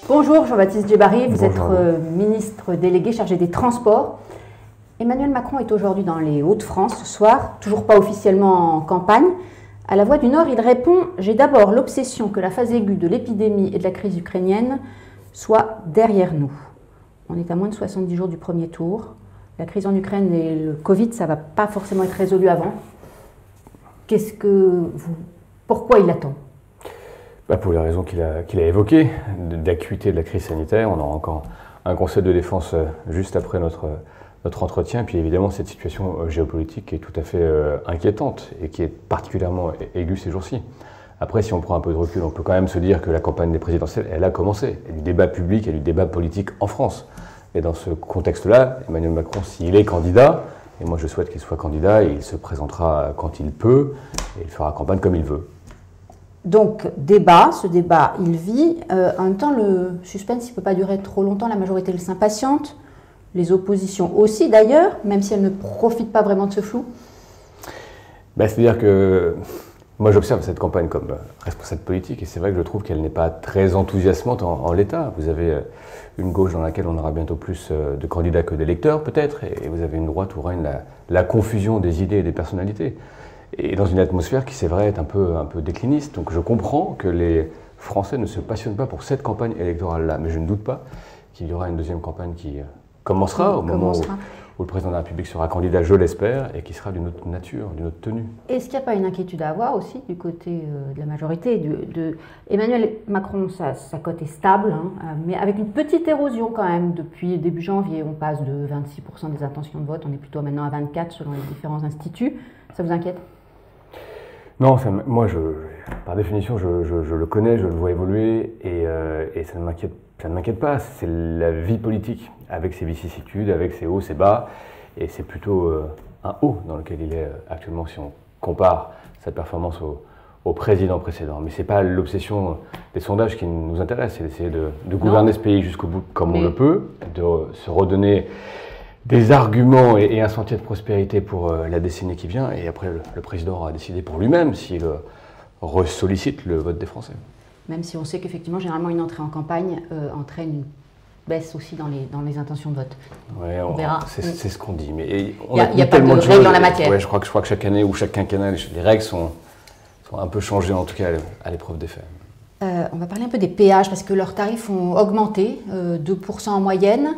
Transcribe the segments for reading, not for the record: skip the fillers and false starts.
Bonjour Jean-Baptiste Djebbari, vous êtes Bonjour. ministre délégué chargé des Transports. Emmanuel Macron est aujourd'hui dans les Hauts-de-France ce soir, toujours pas officiellement en campagne. À la Voix du Nord, il répond « J'ai d'abord l'obsession que la phase aiguë de l'épidémie et de la crise ukrainienne soit derrière nous ». On est à moins de 70 jours du premier tour. La crise en Ukraine et le Covid, ça ne va pas forcément être résolu avant. Pourquoi il attend ? Pour les raisons qu'il a évoquées, d'acuité de la crise sanitaire. On aura encore un conseil de défense juste après notre entretien. Puis évidemment, cette situation géopolitique qui est tout à fait inquiétante et qui est particulièrement aiguë ces jours-ci. Après, si on prend un peu de recul, on peut quand même se dire que la campagne des présidentielles, elle a commencé. Il y a du débat public, il y a du débat politique en France. Et dans ce contexte-là, Emmanuel Macron, s'il est candidat, et moi je souhaite qu'il soit candidat, il se présentera quand il peut, et il fera campagne comme il veut. Donc, ce débat, il vit. En même temps, le suspense, il ne peut pas durer trop longtemps. La majorité s'impatiente. Les oppositions aussi, d'ailleurs, même si elles ne profitent pas vraiment de ce flou. C'est-à-dire que moi, j'observe cette campagne comme responsable politique, et c'est vrai que je trouve qu'elle n'est pas très enthousiasmante en l'état. Vous avez une gauche dans laquelle on aura bientôt plus de candidats que d'électeurs, peut-être, et vous avez une droite où règne la confusion des idées et des personnalités. Et dans une atmosphère qui, c'est vrai, est un peu décliniste. Donc je comprends que les Français ne se passionnent pas pour cette campagne électorale-là. Mais je ne doute pas qu'il y aura une deuxième campagne qui commencera au moment où le président de la République sera candidat, je l'espère, et qui sera d'une autre nature, d'une autre tenue. Est-ce qu'il n'y a pas une inquiétude à avoir aussi du côté de la majorité Emmanuel Macron, sa cote est stable, mais avec une petite érosion quand même depuis début janvier. On passe de 26% des intentions de vote, on est plutôt maintenant à 24% selon les différents instituts. Ça vous inquiète ? Non, moi, par définition, je le connais, je le vois évoluer, et ça ne m'inquiète pas. C'est la vie politique, avec ses vicissitudes, avec ses hauts, ses bas, et c'est plutôt un haut dans lequel il est actuellement, si on compare sa performance au président précédent. Mais ce n'est pas l'obsession des sondages qui nous intéresse, c'est d'essayer de gouverner ce pays jusqu'au bout comme on le peut, de se redonner des arguments et un sentier de prospérité pour la décennie qui vient, et après le président aura décidé pour lui-même s'il ressollicite le vote des Français. Même si on sait qu'effectivement, généralement, une entrée en campagne entraîne une baisse aussi dans les intentions de vote. Ouais, on verra. C'est ce qu'on dit. Mais il n'y a pas de règles en la matière. Ouais, je crois que chaque année ou chaque quinquennat, les règles sont un peu changées, en tout cas à l'épreuve des faits. On va parler un peu des péages, parce que leurs tarifs ont augmenté, 2% en moyenne.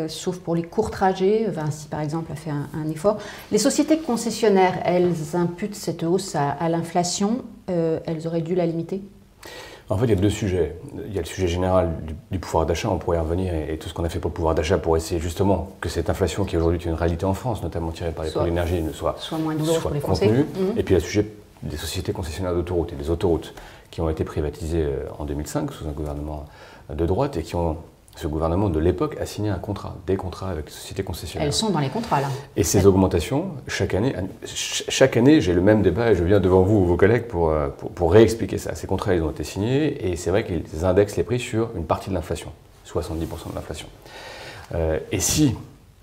Sauf pour les courts trajets, Vinci par exemple a fait un effort. Les sociétés concessionnaires, elles imputent cette hausse à l'inflation, elles auraient dû la limiter ? En fait, il y a deux sujets. Il y a le sujet général du pouvoir d'achat, on pourrait y revenir, et tout ce qu'on a fait pour le pouvoir d'achat pour essayer justement que cette inflation qui aujourd'hui est une réalité en France, notamment tirée par les prix de l'énergie, soit moins douloureuse pour les Français. Et puis il y a le sujet des sociétés concessionnaires d'autoroutes et des autoroutes qui ont été privatisées en 2005 sous un gouvernement de droite et qui ont... Ce gouvernement de l'époque a signé des contrats avec les sociétés concessionnaires. Elles sont dans les contrats, là. Et ces augmentations, chaque année, j'ai le même débat et je viens devant vous, vos collègues, pour réexpliquer ça. Ces contrats, ils ont été signés et c'est vrai qu'ils indexent les prix sur une partie de l'inflation, 70% de l'inflation. Et si,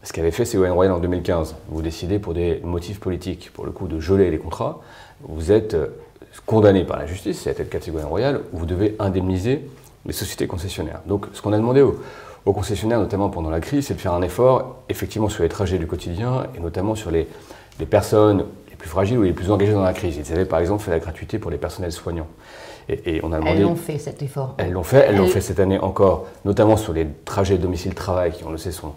ce qu'avait fait Ségolène Royal en 2015, vous décidez pour des motifs politiques, pour le coup, de geler les contrats, vous êtes condamné par la justice, c'est le cas de Ségolène Royal, où vous devez indemniser les sociétés concessionnaires. Donc ce qu'on a demandé aux concessionnaires, notamment pendant la crise, c'est de faire un effort effectivement sur les trajets du quotidien et notamment sur les personnes les plus fragiles ou les plus engagées dans la crise. Ils avaient par exemple fait la gratuité pour les personnels soignants. Et on a demandé, elles l'ont fait cet effort. Elles l'ont fait cette année encore, notamment sur les trajets domicile-travail qui, on le sait, sont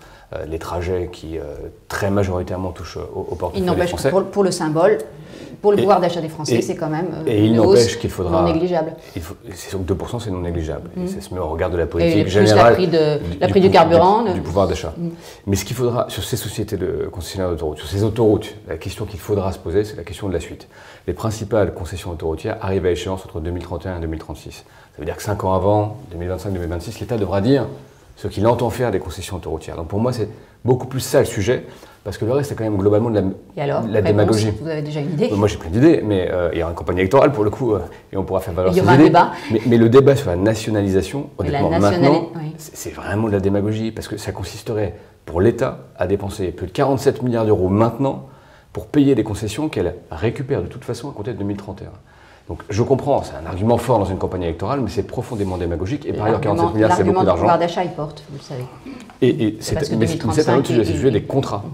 les trajets qui très majoritairement touchent au portefeuille des Français. Il n'empêche que pour le symbole, pour le pouvoir d'achat des Français, c'est quand même une hausse non négligeable. C'est sûr que 2%, c'est non négligeable. Et ça se met au regard de la politique et générale. Le prix du carburant. Du pouvoir d'achat. Mais ce qu'il faudra, sur ces sociétés de concessionnaires d'autoroutes, sur ces autoroutes, la question qu'il faudra se poser, c'est la question de la suite. Les principales concessions autoroutières arrivent à échéance entre 2031 et 2036. Ça veut dire que 5 ans avant, 2025-2026, l'État devra dire ce qu'il entend faire des concessions autoroutières. Donc pour moi, c'est beaucoup plus ça le sujet, parce que le reste, c'est quand même globalement de la démagogie. Vous avez déjà une idée ? Moi, j'ai plein d'idées, mais il y a une campagne électorale pour le coup, et on pourra faire valoir ces idées. Il y aura un débat. Mais le débat sur la nationalisation, honnêtement, maintenant, c'est vraiment de la démagogie, parce que ça consisterait pour l'État à dépenser plus de 47 milliards d'euros maintenant pour payer des concessions qu'elle récupère de toute façon à compter de 2031. Donc je comprends, c'est un argument fort dans une campagne électorale, mais c'est profondément démagogique. Et par ailleurs, 47 milliards, c'est beaucoup d'argent. L'argument du pouvoir d'achat, il porte, vous le savez. Mais c'est un autre sujet, c'est le sujet des contrats.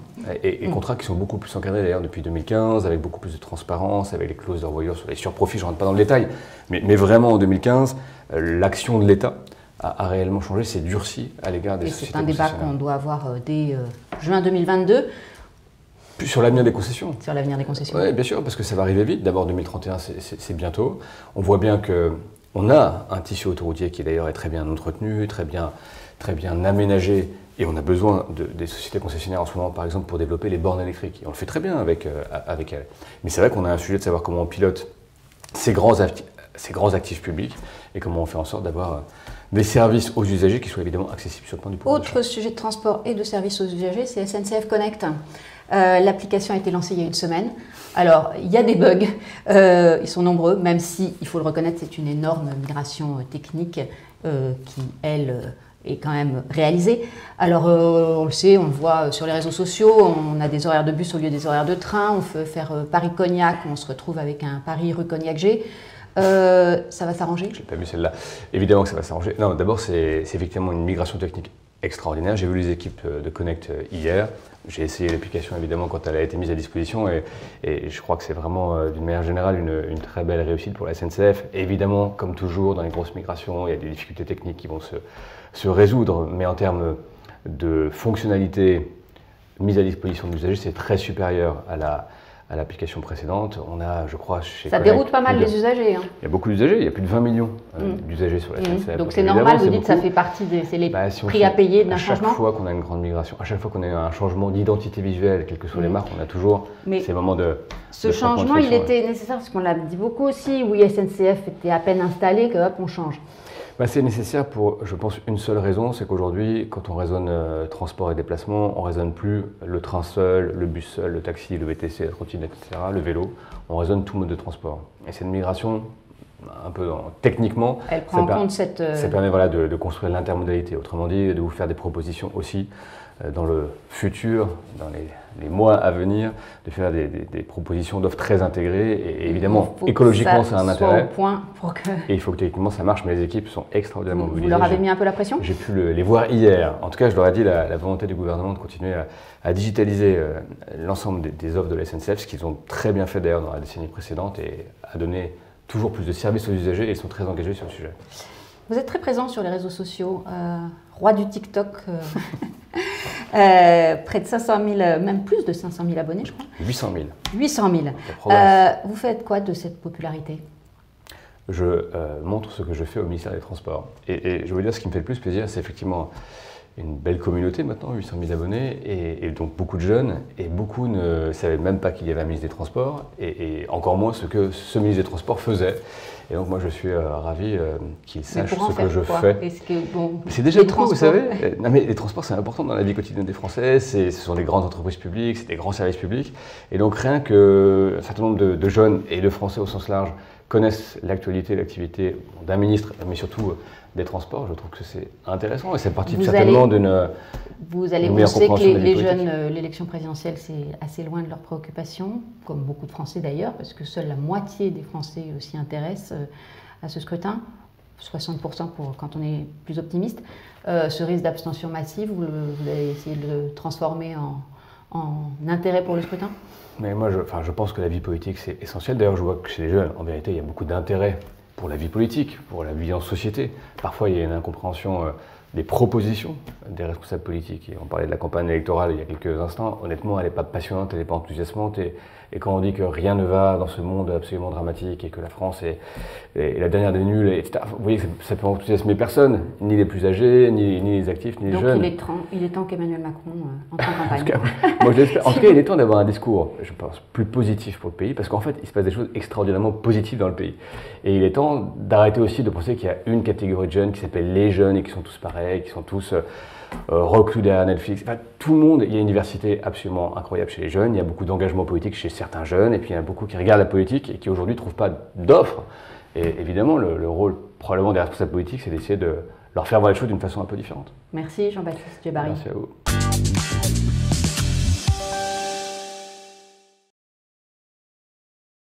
Et contrats qui sont beaucoup plus encadrés d'ailleurs depuis 2015, avec beaucoup plus de transparence, avec les clauses de revoyure sur les surprofits, je ne rentre pas dans le détail. Mais vraiment en 2015, l'action de l'État a réellement changé, s'est durci à l'égard des sociétés concessionnaires. C'est un débat qu'on doit avoir dès juin 2022. Sur l'avenir des concessions. Sur l'avenir des concessions. Oui, bien sûr, parce que ça va arriver vite. D'abord, 2031, c'est bientôt. On voit bien qu'on a un tissu autoroutier qui d'ailleurs est très bien entretenu, très bien aménagé. Et on a besoin des sociétés concessionnaires en ce moment, par exemple, pour développer les bornes électriques. Et on le fait très bien avec elles. Mais c'est vrai qu'on a un sujet de savoir comment on pilote ces grands actifs publics et comment on fait en sorte d'avoir des services aux usagers qui soient évidemment accessibles sur le plan du pouvoir d'achat. Autre sujet de transport et de services aux usagers, c'est SNCF Connect. L'application a été lancée il y a une semaine. Alors, il y a des bugs, ils sont nombreux, même si, il faut le reconnaître, c'est une énorme migration technique qui, elle, est quand même réalisée. Alors, on le sait, on le voit sur les réseaux sociaux, on a des horaires de bus au lieu des horaires de train, on peut faire Paris-Cognac, on se retrouve avec un Paris rue Cognac-G. Ça va s'arranger? Je n'ai pas vu celle-là. Évidemment que ça va s'arranger. Non, d'abord, c'est effectivement une migration technique extraordinaire. J'ai vu les équipes de Connect hier. J'ai essayé l'application évidemment quand elle a été mise à disposition et je crois que c'est vraiment d'une manière générale une très belle réussite pour la SNCF. Et évidemment, comme toujours dans les grosses migrations, il y a des difficultés techniques qui vont se résoudre, mais en termes de fonctionnalité mise à disposition de l'usager, c'est très supérieur à l'application précédente. On a, je crois, chez ça Connect, déroute pas mal les usagers. Hein. Il y a beaucoup d'usagers, il y a plus de 20 millions d'usagers sur la SNCF. Donc c'est normal, vous dites, ça fait partie c'est les prix à payer d'un changement. À chaque fois qu'on a une grande migration, à chaque fois qu'on a un changement d'identité visuelle, quelles que soient les marques, on a toujours ces moments de... Ce changement, il était nécessaire, parce qu'on l'a dit beaucoup aussi, oui, SNCF était à peine installée, que hop, on change. C'est nécessaire pour, je pense, une seule raison, c'est qu'aujourd'hui, quand on raisonne transport et déplacement, on ne raisonne plus le train seul, le bus seul, le taxi, le VTC, la trottinette, etc., le vélo. On raisonne tout mode de transport. Et cette migration, un peu techniquement, elle prend en compte ça permet de construire l'intermodalité. Autrement dit, de vous faire des propositions aussi dans le futur, dans les mois à venir, de faire des propositions d'offres très intégrées. Et évidemment, écologiquement, ça a un intérêt. Et il faut que techniquement ça marche, mais les équipes sont extraordinairement mobilisées. Vous leur avez mis un peu la pression? J'ai pu les voir hier. En tout cas, je leur ai dit la volonté du gouvernement de continuer à digitaliser l'ensemble des offres de la SNCF, ce qu'ils ont très bien fait d'ailleurs dans la décennie précédente, et à donner toujours plus de services aux usagers, et ils sont très engagés sur le sujet. Vous êtes très présent sur les réseaux sociaux, roi du TikTok, près de 500 000, même plus de 500 000 abonnés, je crois. 800 000. 800 000. Vous faites quoi de cette popularité? Je montre ce que je fais au ministère des Transports. Et je vais vous dire, ce qui me fait le plus plaisir, c'est effectivement une belle communauté maintenant, 800 000 abonnés, et donc beaucoup de jeunes, et beaucoup ne savaient même pas qu'il y avait un ministre des Transports, et encore moins ce que ce ministre des Transports faisait. Et donc moi je suis ravi qu'ils sachent ce que je fais. C'est déjà beaucoup, vous savez. Non, mais les transports, c'est important dans la vie quotidienne des Français, ce sont des grandes entreprises publiques, c'est des grands services publics, et donc rien qu'un certain nombre de jeunes et de Français au sens large connaissent l'actualité, l'activité d'un ministre, mais surtout des transports, je trouve que c'est intéressant et c'est parti certainement d'une... Vous allez penser que les jeunes, l'élection présidentielle, c'est assez loin de leurs préoccupations, comme beaucoup de Français d'ailleurs, parce que seule la moitié des Français s'y intéressent à ce scrutin, 60% quand on est plus optimiste. Ce risque d'abstention massive, vous allez essayer de le transformer en intérêt pour le scrutin? Mais moi, je pense que la vie politique, c'est essentiel. D'ailleurs, je vois que chez les jeunes, en vérité, il y a beaucoup d'intérêt pour la vie politique, pour la vie en société. Parfois, il y a une incompréhension des propositions des responsables politiques. Et on parlait de la campagne électorale il y a quelques instants. Honnêtement, elle n'est pas passionnante, elle n'est pas enthousiasmante. Et quand on dit que rien ne va dans ce monde absolument dramatique et que la France est la dernière des nuls, etc., vous voyez que ça peut enthousiasmer personne, ni les plus âgés, ni les actifs, ni les jeunes. Donc il est temps qu'Emmanuel Macron entre en campagne. Moi, j'espère. En tout cas, il est temps d'avoir un discours, je pense, plus positif pour le pays, parce qu'en fait, il se passe des choses extraordinairement positives dans le pays. Et il est temps d'arrêter aussi de penser qu'il y a une catégorie de jeunes qui s'appelle les jeunes et qui sont tous pareils, qui sont tous reclus derrière Netflix. Enfin, tout le monde, il y a une diversité absolument incroyable chez les jeunes, il y a beaucoup d'engagement politique chez certains jeunes, et puis il y en a beaucoup qui regardent la politique et qui aujourd'hui ne trouvent pas d'offres. Et évidemment, le rôle probablement des responsables politiques, c'est d'essayer de leur faire voir les choses d'une façon un peu différente. Merci Jean-Baptiste Djebbari. Merci à vous.